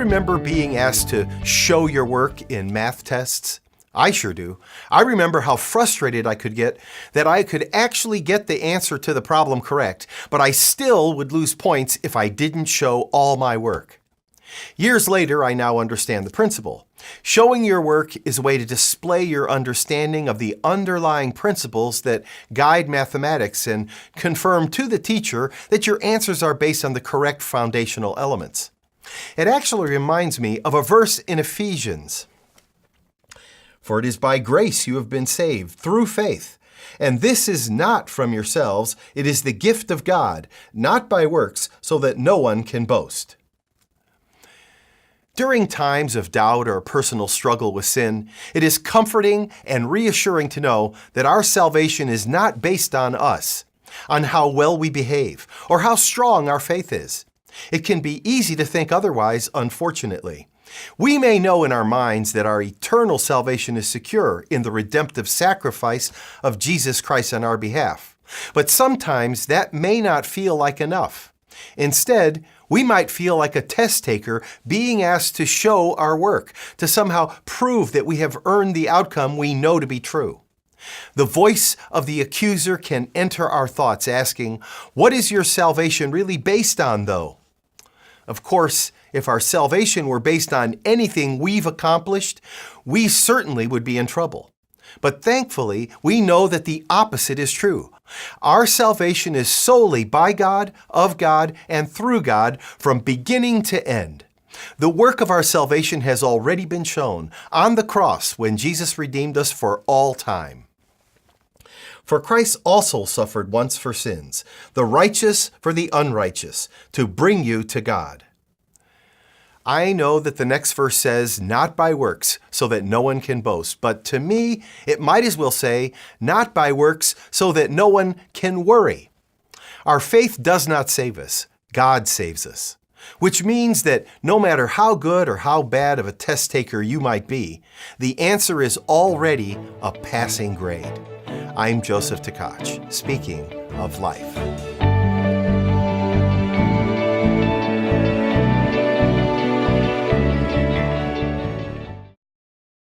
remember being asked to show your work in math tests? I sure do. I remember how frustrated I could get that I could actually get the answer to the problem correct, but I still would lose points if I didn't show all my work. Years later, I now understand the principle. Showing your work is a way to display your understanding of the underlying principles that guide mathematics and confirm to the teacher that your answers are based on the correct foundational elements. It actually reminds me of a verse in Ephesians. For it is by grace you have been saved through faith. And this is not from yourselves, it is the gift of God, not by works, so that no one can boast. During times of doubt or personal struggle with sin, it is comforting and reassuring to know that our salvation is not based on us, on how well we behave, or how strong our faith is. It can be easy to think otherwise, unfortunately. We may know in our minds that our eternal salvation is secure in the redemptive sacrifice of Jesus Christ on our behalf. But sometimes that may not feel like enough. Instead, we might feel like a test taker being asked to show our work, to somehow prove that we have earned the outcome we know to be true. The voice of the accuser can enter our thoughts asking, "What is your salvation really based on, though?" Of course, if our salvation were based on anything we've accomplished, we certainly would be in trouble. But thankfully, we know that the opposite is true. Our salvation is solely by God, of God, and through God from beginning to end. The work of our salvation has already been shown on the cross when Jesus redeemed us for all time. For Christ also suffered once for sins, the righteous for the unrighteous, to bring you to God. I know that the next verse says, not by works, so that no one can boast. But to me, it might as well say, not by works, so that no one can worry. Our faith does not save us. God saves us. Which means that no matter how good or how bad of a test taker you might be, the answer is already a passing grade. I'm Joseph Tkach, speaking of life.